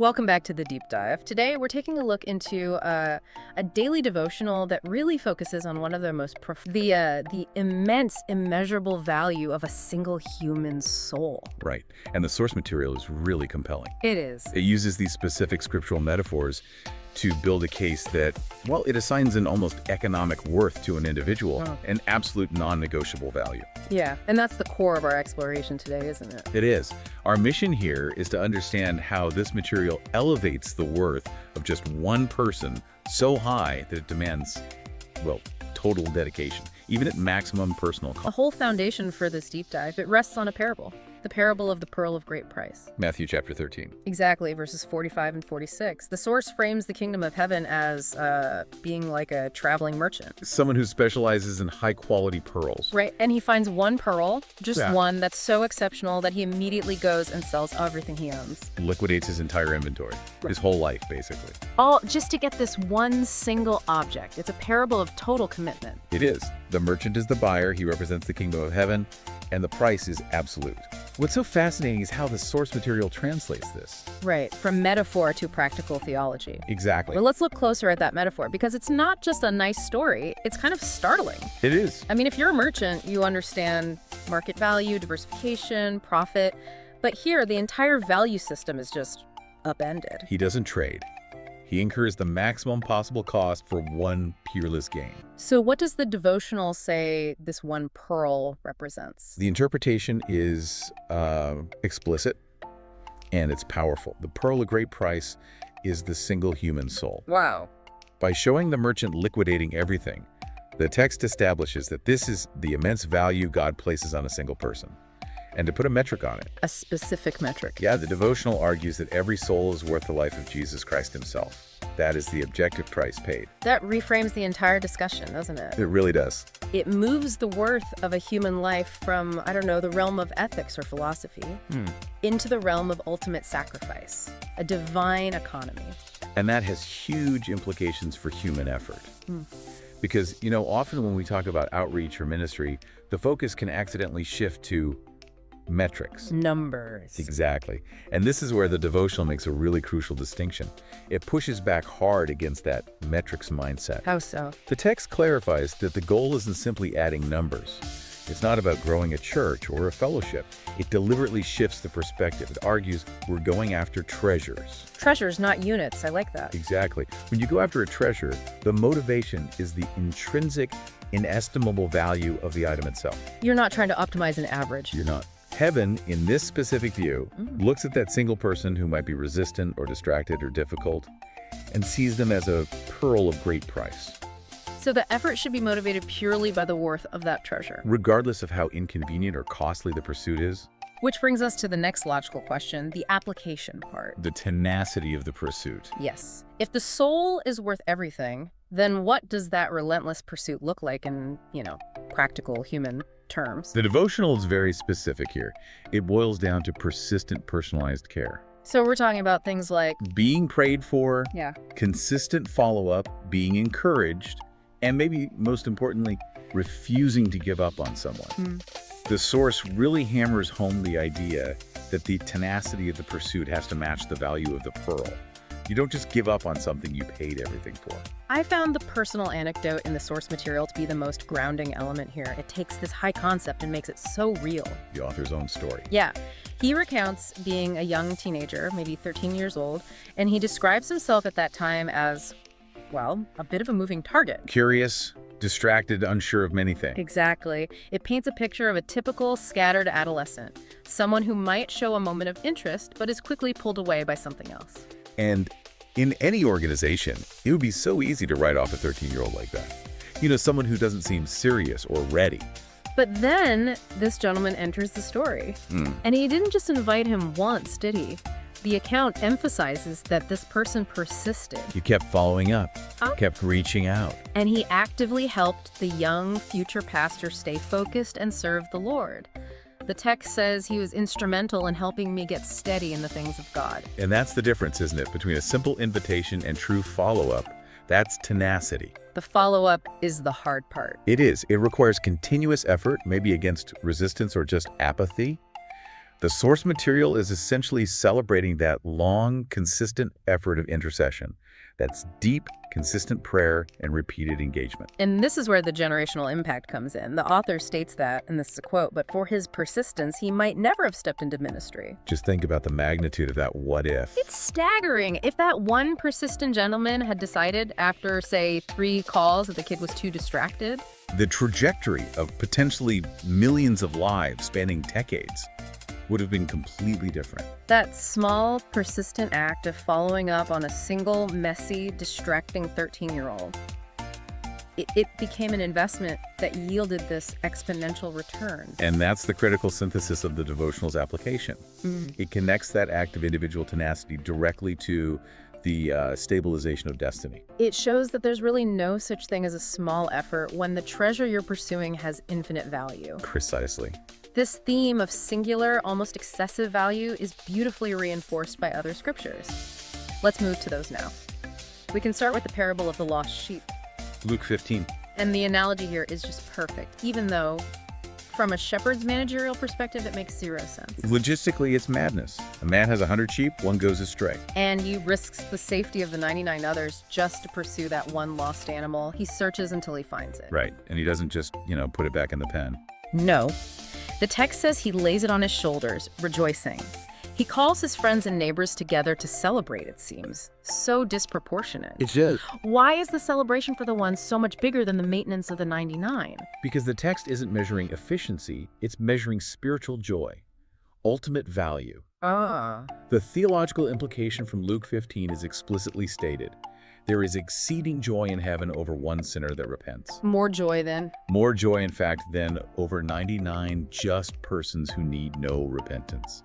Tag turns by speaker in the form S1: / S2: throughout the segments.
S1: Welcome back to the Deep Dive. Today, we're taking a look into a daily devotional that really focuses on one of the most the immense, immeasurable value of a single human soul.
S2: Right. And the source material is really compelling.
S1: It is.
S2: It uses these specific scriptural metaphors to build a case that, well, it assigns an almost economic worth to an individual, an absolute non-negotiable value.
S1: Yeah, and that's the core of our exploration today, isn't it?
S2: It is. Our mission here is to understand how this material elevates the worth of just one person so high that it demands, well, total dedication, even at maximum personal cost.
S1: The whole foundation for this deep dive, it rests on a parable. The parable of the pearl of great price.
S2: Matthew chapter 13.
S1: Exactly, verses 45 and 46. The source frames the kingdom of heaven as being like a traveling merchant.
S2: Someone who specializes in high-quality pearls.
S1: Right, and he finds one pearl, just one, that's so exceptional that he immediately goes and sells everything he owns.
S2: Liquidates his entire inventory, his whole life, basically.
S1: All just to get this one single object. It's a parable of total commitment.
S2: It is. The merchant is the buyer, he represents the kingdom of heaven, and the price is absolute. What's so fascinating is how the source material translates this.
S1: Right, from metaphor to practical theology.
S2: Exactly.
S1: Well, let's look closer at that metaphor, because it's not just a nice story, it's kind of startling.
S2: It is.
S1: I mean, if you're a merchant, you understand market value, diversification, profit, but here the entire value system is just upended.
S2: He doesn't trade. He incurs the maximum possible cost for one peerless gain.
S1: So what does the devotional say this one pearl represents?
S2: The interpretation is explicit, and it's powerful. The pearl of great price is the single human soul.
S1: Wow.
S2: By showing the merchant liquidating everything, the text establishes that this is the immense value God places on a single person. And to put a metric on it.
S1: A specific metric.
S2: Yeah, the devotional argues that every soul is worth the life of Jesus Christ himself. That is the objective price paid.
S1: That reframes the entire discussion, doesn't it?
S2: It really does.
S1: It moves the worth of a human life from, I don't know, the realm of ethics or philosophy into the realm of ultimate sacrifice, a divine economy.
S2: And that has huge implications for human effort. Because, you know, often when we talk about outreach or ministry, the focus can accidentally shift to metrics.
S1: Numbers.
S2: Exactly. And this is where the devotional makes a really crucial distinction. It pushes back hard against that metrics mindset.
S1: How so?
S2: The text clarifies that the goal isn't simply adding numbers. It's not about growing a church or a fellowship. It deliberately shifts the perspective. It argues we're going after treasures.
S1: Treasures, not units. I like that.
S2: Exactly. When you go after a treasure, the motivation is the intrinsic, inestimable value of the item itself.
S1: You're not trying to optimize an average.
S2: You're not. Heaven, in this specific view, looks at that single person who might be resistant or distracted or difficult and sees them as a pearl of great price.
S1: So the effort should be motivated purely by the worth of that treasure.
S2: Regardless of how inconvenient or costly the pursuit is.
S1: Which brings us to the next logical question, the application part.
S2: The tenacity of the pursuit.
S1: Yes. If the soul is worth everything, then what does that relentless pursuit look like in, practical human terms?
S2: The devotional is very specific here. It boils down to persistent, personalized care.
S1: So we're talking about things like
S2: being prayed for,
S1: Yeah.
S2: consistent follow-up, being encouraged, and maybe most importantly, refusing to give up on someone. The source really hammers home the idea that the tenacity of the pursuit has to match the value of the pearl. You don't just give up on something you paid everything for.
S1: I found the personal anecdote in the source material to be the most grounding element here. It takes this high concept and makes it so real.
S2: The author's own story.
S1: Yeah. He recounts being a young teenager, maybe 13 years old, and he describes himself at that time as, well, a bit of a moving target.
S2: Curious, distracted, unsure of many things.
S1: Exactly. It paints a picture of a typical scattered adolescent, someone who might show a moment of interest, but is quickly pulled away by something else.
S2: And in any organization, it would be so easy to write off a 13-year-old like that. Someone who doesn't seem serious or ready.
S1: But then this gentleman enters the story. And he didn't just invite him once, did he? The account emphasizes that this person persisted.
S2: You kept following up, kept reaching out.
S1: And he actively helped the young future pastor stay focused and serve the Lord. The text says he was instrumental in helping me get steady in the things of God.
S2: And that's the difference, isn't it, between a simple invitation and true follow-up. That's tenacity.
S1: The follow-up is the hard part.
S2: It is. It requires continuous effort, maybe against resistance or just apathy. The source material is essentially celebrating that long, consistent effort of intercession. That's deep, consistent prayer and repeated engagement.
S1: And this is where the generational impact comes in. The author states that, and this is a quote, but for his persistence, he might never have stepped into ministry.
S2: Just think about the magnitude of that what if.
S1: It's staggering. If that one persistent gentleman had decided after, say, 3 calls that the kid was too distracted.
S2: The trajectory of potentially millions of lives spanning decades would have been completely different.
S1: That small, persistent act of following up on a single, messy, distracting 13-year-old. It became an investment that yielded this exponential return.
S2: And that's the critical synthesis of the devotional's application. It connects that act of individual tenacity directly to the stabilization of destiny.
S1: It shows that there's really no such thing as a small effort when the treasure you're pursuing has infinite value.
S2: Precisely.
S1: This theme of singular, almost excessive value is beautifully reinforced by other scriptures. Let's move to those now. We can start with the parable of the lost sheep.
S2: Luke 15.
S1: And the analogy here is just perfect, even though from a shepherd's managerial perspective, it makes 0 sense.
S2: Logistically, it's madness. A man has 100 sheep, one goes astray.
S1: And he risks the safety of the 99 others just to pursue that one lost animal. He searches until he finds it.
S2: Right, and he doesn't just, put it back in the pen.
S1: No. The text says he lays it on his shoulders, rejoicing. He calls his friends and neighbors together to celebrate, it seems. So disproportionate.
S2: It's just
S1: Why is the celebration for the one so much bigger than the maintenance of the 99?
S2: because the text isn't measuring efficiency, it's measuring spiritual joy, ultimate value. The theological implication from Luke 15 is explicitly stated. There is exceeding joy in heaven over one sinner that repents.
S1: More joy then.
S2: More joy, in fact, than over 99 just persons who need no repentance.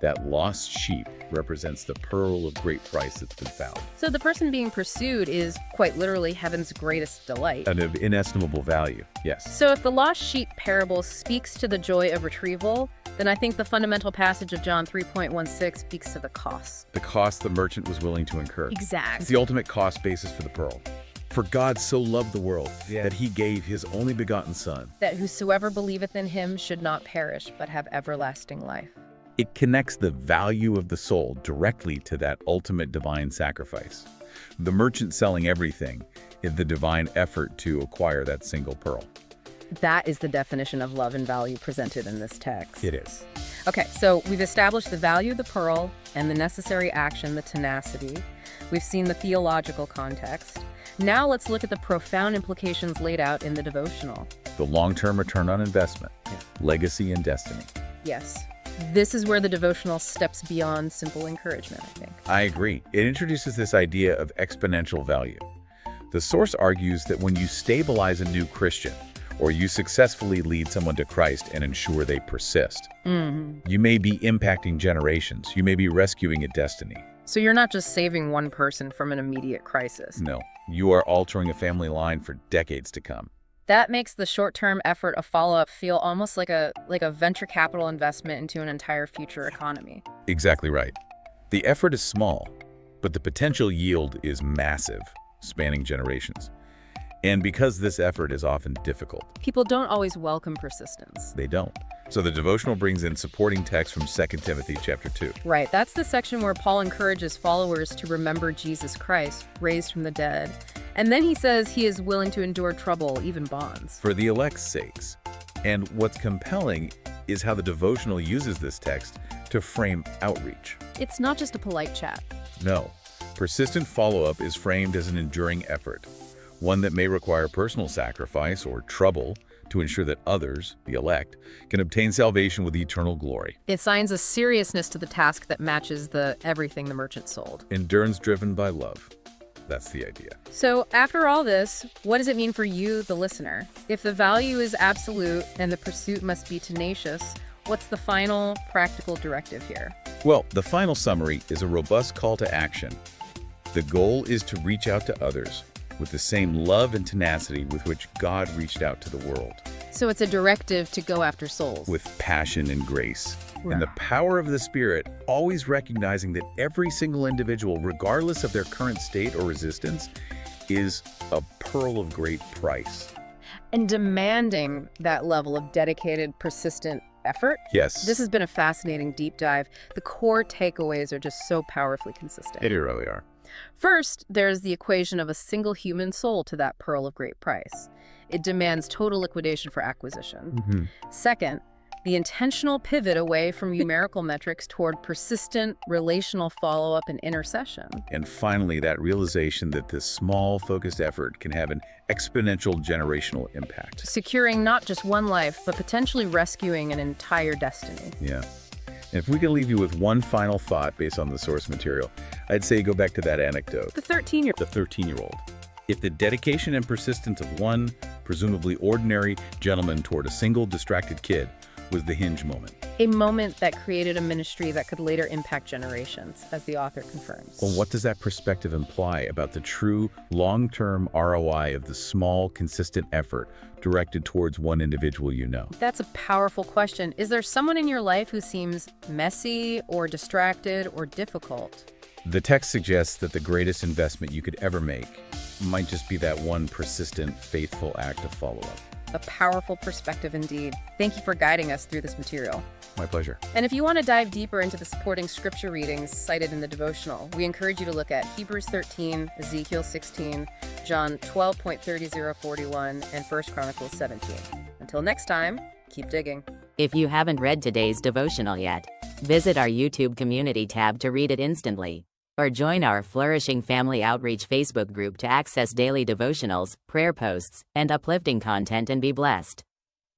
S2: That lost sheep represents the pearl of great price that's been found.
S1: So the person being pursued is quite literally heaven's greatest delight.
S2: And of inestimable value, yes.
S1: So if the lost sheep parable speaks to the joy of retrieval, then I think the fundamental passage of John 3.16 speaks to the cost.
S2: The cost the merchant was willing to incur.
S1: Exactly.
S2: It's the ultimate cost basis for the pearl. For God so loved the world that he gave his only begotten Son.
S1: That whosoever believeth in him should not perish, but have everlasting life.
S2: It connects the value of the soul directly to that ultimate divine sacrifice. The merchant selling everything is the divine effort to acquire that single pearl.
S1: That is the definition of love and value presented in this text.
S2: It is.
S1: Okay, so we've established the value of the pearl and the necessary action, the tenacity. We've seen the theological context. Now let's look at the profound implications laid out in the devotional.
S2: The long-term return on investment, legacy and destiny.
S1: Yes. This is where the devotional steps beyond simple encouragement, I think.
S2: I agree. It introduces this idea of exponential value. The source argues that when you stabilize a new Christian, or you successfully lead someone to Christ and ensure they persist, you may be impacting generations. You may be rescuing a destiny.
S1: So you're not just saving one person from an immediate crisis.
S2: No, you are altering a family line for decades to come.
S1: That makes the short-term effort of follow-up feel almost like a venture capital investment into an entire future economy.
S2: Exactly right. The effort is small, but the potential yield is massive, spanning generations. And because this effort is often difficult,
S1: People don't always welcome persistence.
S2: they don't. So the devotional brings in supporting text from 2 Timothy chapter 2.
S1: Right, that's the section where Paul encourages followers to remember Jesus Christ, raised from the dead. And then he says he is willing to endure trouble, even bonds.
S2: For the elect's sakes. And what's compelling is how the devotional uses this text to frame outreach.
S1: It's not just a polite chat.
S2: No, persistent follow-up is framed as an enduring effort, one that may require personal sacrifice or trouble to ensure that others, the elect, can obtain salvation with eternal glory.
S1: It assigns a seriousness to the task that matches the everything the merchant sold.
S2: Endurance driven by love. That's the idea.
S1: So after all this, what does it mean for you, the listener? If the value is absolute and the pursuit must be tenacious, what's the final practical directive here?
S2: Well, the final summary is a robust call to action. The goal is to reach out to others with the same love and tenacity with which God reached out to the world.
S1: So it's a directive to go after souls.
S2: With passion and grace. And the power of the Spirit, always recognizing that every single individual, regardless of their current state or resistance, is a pearl of great price.
S1: And demanding that level of dedicated, persistent effort.
S2: Yes.
S1: This has been a fascinating deep dive. The core takeaways are just so powerfully consistent.
S2: They really are.
S1: First, there's the equation of a single human soul to that pearl of great price. It demands total liquidation for acquisition. Second, the intentional pivot away from numerical metrics toward persistent relational follow-up and intercession.
S2: And finally, that realization that this small, focused effort can have an exponential generational impact.
S1: Securing not just one life, but potentially rescuing an entire destiny.
S2: Yeah. And if we can leave you with one final thought based on the source material, I'd say go back to that anecdote.
S1: The 13-year-old.
S2: If the dedication and persistence of one, presumably ordinary, gentleman toward a single distracted kid was the hinge moment.
S1: A moment that created a ministry that could later impact generations, as the author confirms.
S2: Well, what does that perspective imply about the true long-term ROI of the small, consistent effort directed towards one individual you know?
S1: That's a powerful question. Is there someone in your life who seems messy or distracted or difficult?
S2: The text suggests that the greatest investment you could ever make might just be that one persistent, faithful act of follow-up.
S1: A powerful perspective indeed. Thank you for guiding us through this material.
S2: My pleasure.
S1: And if you want to dive deeper into the supporting scripture readings cited in the devotional, we encourage you to look at Hebrews 13, Ezekiel 16, John 12.3041, and 1 Chronicles 17. Until next time, keep digging.
S3: If you haven't read today's devotional yet, visit our YouTube community tab to read it instantly. Or join our Flourishing Family Outreach Facebook group to access daily devotionals, prayer posts, and uplifting content and be blessed.